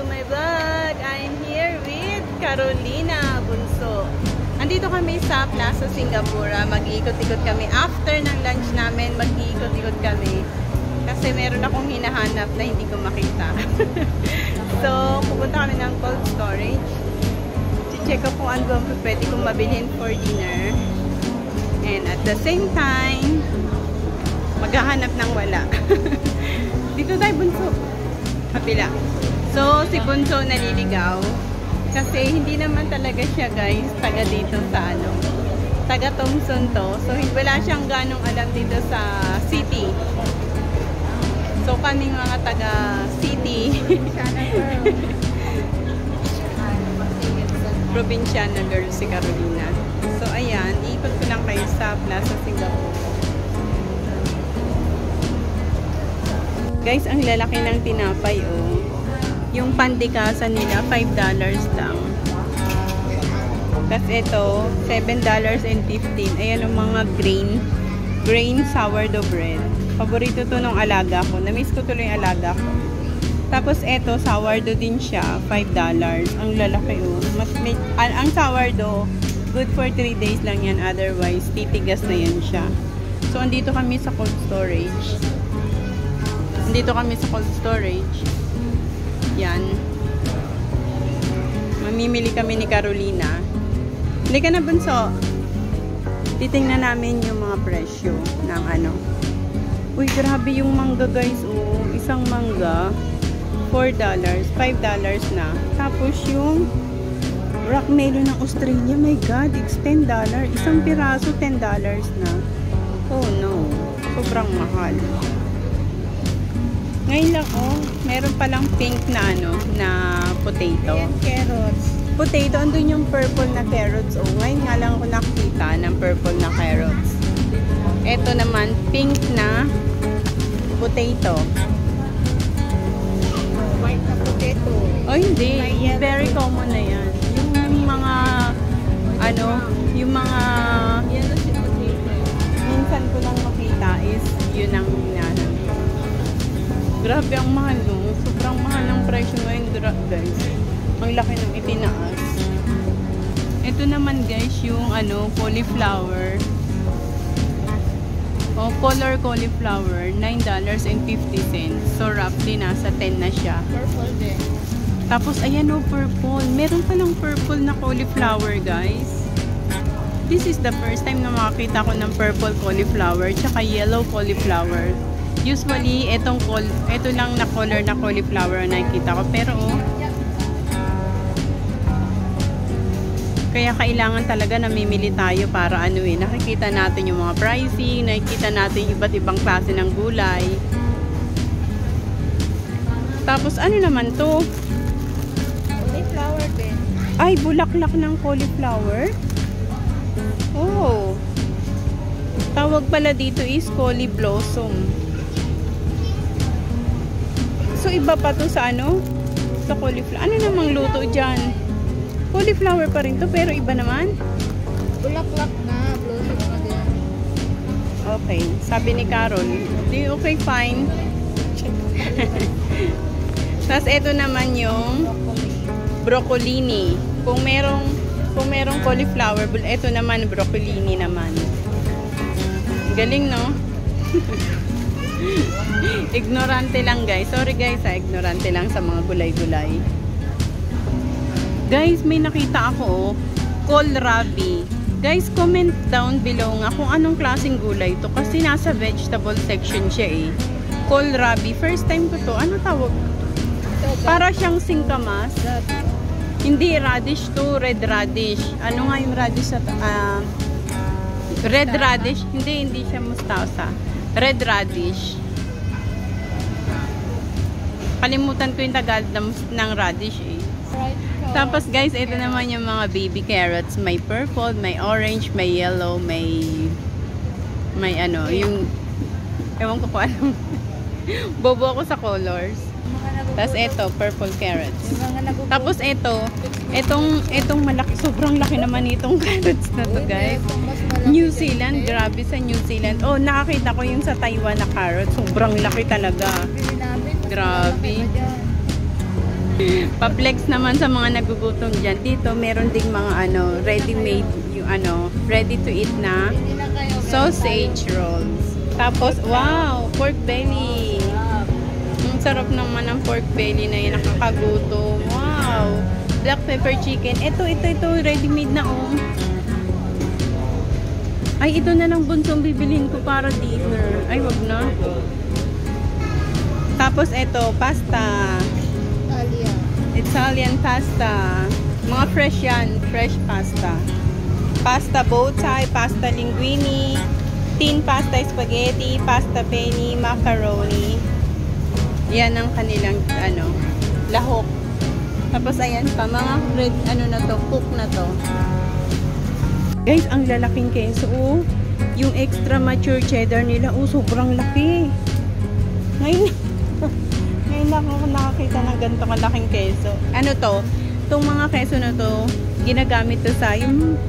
to my vlog. I'm here with Carolina Bunso. Andito kami sa Plaza Singapura. Mag-iikot-ikot kami. After ng lunch namin, mag-iikot-ikot kami. Kasi meron akong hinahanap na hindi ko makita. So, pupunta kami ng cold storage. I-check ko kung ano ang pwede kong mabilhin for dinner. And at the same time, maghahanap ng wala. Dito tayo, Bunso. Kapila. So, si Bunso naliligaw. Kasi hindi naman talaga siya, guys, taga dito sa ano. Taga Thompson to. So, wala siyang ganong alam dito sa city. So, kaming mga taga city. Probinsyana girl si Carolina. So, ayan. Ikot ko lang kayo sa Plaza Singapura. Guys, ang lalaki ng tinapay, oh. Yung pandikasan nila, $5 lang. Tapos ito, $7.15. Ayan ang mga grain sourdough bread. Paborito to ng alaga ko. Namiss ko tuloy yung alaga ko. Tapos ito, sourdough din siya, $5. Ang lalaki, oh. Ang sourdough, good for 3 days lang yan. Otherwise, titigas na yan siya. So, andito kami sa cold storage. Dito kami sa cold storage. Yan. Mamimili kami ni Carolina. Hindi ka na, Bunso. Titingnan namin yung mga presyo ng ano. Uy, grabe yung mangga, guys. Oh, isang mangga, $4, $5 na. Tapos yung rock melon ng Australia, my God, it's $10. Isang piraso, $10 na. Oh, no. Sobrang mahal. Ngayon lang, oh, meron palang pink na ano, na potato. Ayan, carrots. Potato, andun yung purple na carrots. Oh, ngayon nga lang ako nakita ng purple na carrots. Ito naman, pink na potato. White na potato. Oh, hindi. Very common na yan. Yung mga, ano, yung mga, Yellow si potato. minsan ko lang makita is, yun ang ano. Grabe ang mahal, no? Sobrang mahal ng presyo ngayon, guys. Ang laki ng itinaas. Ito naman, guys, yung ano, cauliflower. Oh, color cauliflower, $9.50. So, roughly nasa 10 na siya. Purple din. Tapos, ayan, oh, purple. Meron palang purple na cauliflower, guys. This is the first time na makakita ko ng purple cauliflower tsaka yellow cauliflower. Usually, ito lang na color na cauliflower na nakikita ko. Pero, oh, kaya kailangan talaga namimili tayo para ano eh, nakikita natin yung mga pricing, nakikita natin iba't ibang klase ng gulay. Tapos, ano naman to? Cauliflower din. Ay, bulaklak ng cauliflower? Oh. Tawag pala dito is cauli blossom. So, iba pa to sa ano? Sa cauliflower. Ano namang luto dyan? Cauliflower pa rin to, pero iba naman. Bulaklak na. Blossom na din. Okay. Sabi ni Carol, okay, fine. Tapos, ito naman yung broccolini. Kung merong cauliflower, ito naman, broccolini naman. Galing, no? Ignorante lang, guys. Sorry, guys, ignorante lang sa mga gulay-gulay. Guys, may nakita ako, kohlrabi. Guys, comment down below nga kung anong klaseng gulay to. Kasi nasa vegetable section siya eh. Kohlrabi. First time ko to. Ano tawag? Para siyang singkamas. Hindi, radish to. Red radish. Ano nga yung radish sa... red radish. Hindi siya mustasa. Red radish. Kalimutan ko yung Tagalog ng radish eh. Tapos guys, ito naman yung mga baby carrots. May purple, may orange, may yellow, may ano, yung ewan ko kung anong bobo ako sa colors. Tapos ito, purple carrots. Tapos itong malaki, sobrang laki naman itong carrots na to, guys. New Zealand, grabe sa New Zealand. Oh, nakakita ko yung sa Taiwan na carrots. Sobrang laki talaga. Grabe. Pa-flex naman sa mga nagugutom dyan. Dito, meron ding mga ano, ready-made, yung ano, ready to eat na Hindi na kayo. sausage rolls. Tapos, wow, pork belly. Ang sarap naman ng pork belly na yun, nakakagutom. Wow, black pepper chicken. Ito, ready-made na oh. Ay, ito na lang bunsong bibilhin ko para dinner. Ay, wag na. Tapos, ito, pasta. Italian pasta. Mga fresh yan. Fresh pasta. Pasta bow tie, pasta linguine, tin pasta spaghetti, pasta penne, macaroni. Yan ang kanilang ano, lahok. Tapos ayan pa, mga red, ano na to, cook na to. Guys, ang lalaking keso, oh. Yung extra mature cheddar nila, oh, sobrang laki. Ngayon lang ako nakakita ng ganito kalaking keso. Ano to? Itong mga keso na to, ginagamit to sa yung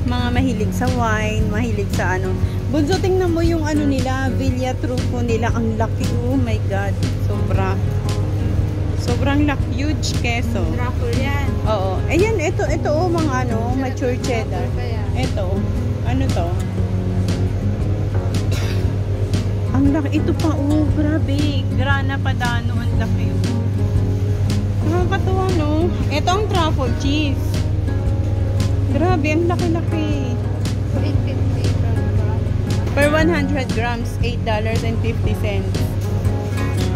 mga mahilig sa wine, mahilig sa ano. Bunso, tingnan mo yung ano nila, Villa Trufo nila. Ang laki. Oh my God. Sobrang laki. Huge keso. Truffle yan. Oo. Ayan, ito oh, mga ano, mature cheddar. Ito. Ano to? Ang laki. Ito pa, oh, grabe. Grana Padano, ang laki. Nakakatuwa, no? Ito ang truffle cheese. Grabe, ang laki-laki. 850 Per 100 grams, $8.50.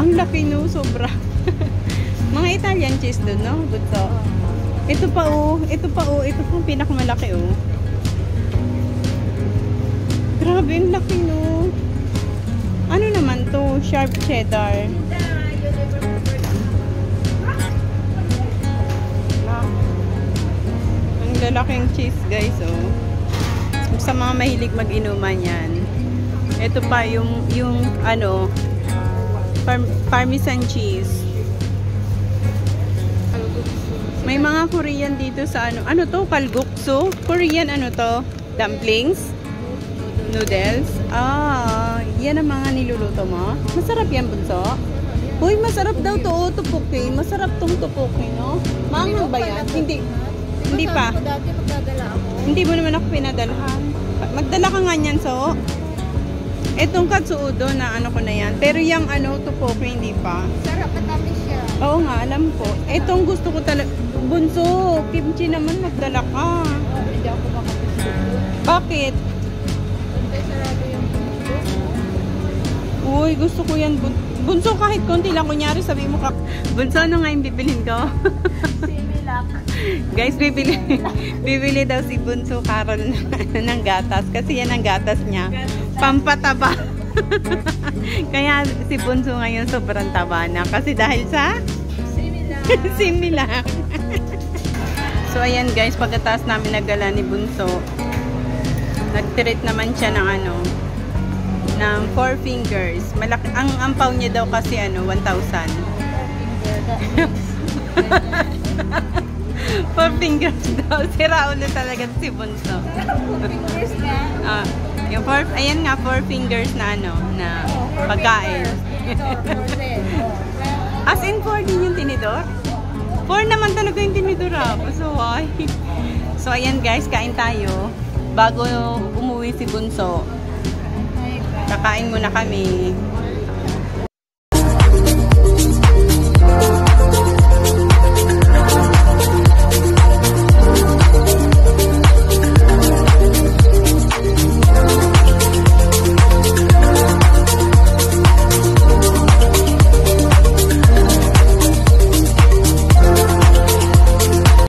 Ang laki, no? Sobra. Mga Italian cheese doon, no? Butso. Ito pa, oh. Ito pang pinakamalaki, oh. Grabe, ang laki, no? Ano naman to? Sharp cheddar. Ang lalaking cheese, guys, oh. Sa mga mahilig mag-inuman yan. Ito pa yung ano, parmesan cheese. May mga Korean dito sa ano to? Kalguksu? Korean ano to? Dumplings? Noodles? Ah, yan ang mga niluluto mo. Masarap yan, bunso. Uy, masarap daw to, oh, tupuki. Masarap tong tupuki, no? Maanghang ba yan? Hindi pa. Dati magdadala ako. Hindi mo naman ako pinadalhan. Magdala ka nga niyan, so. Etong katsuudo na ano ko na yan. Pero yung ano, tupuki, hindi pa. Sarap, matamis siya. Oo nga, alam ko. Etong gusto ko talaga. Bunso, kimchi naman magdala ka. Hindi ako makapagdala. Bakit? Sarado yung Uy, gusto ko yan. Bunso, kahit konti lang. Kunyari, sabi mo ka, bunso, ano nga yung bibilhin ko? Similak. Guys, bibili daw si Bunso Carol ng gatas. Kasi yan ang gatas niya. Pampataba. Kaya si Bunso ngayon sobrang taba na. Kasi dahil sa Similak. So, ayan guys, pagkatapos namin nagala ni Bunso, nag-treat naman siya ng ano, ng 4 fingers. Malaki, ang ampaw niya daw kasi ano, 1,000. 4 fingers daw. Sira ulo talaga si Bunso. 4 fingers na. Yung ayan nga, 4 fingers na ano, na pagkain. As in 4 din yung tinidor? 4 naman talaga yung tinidor, ah. So, why? So, ayan guys, kain tayo. Bago umuwi si Bunso, kakain muna kami.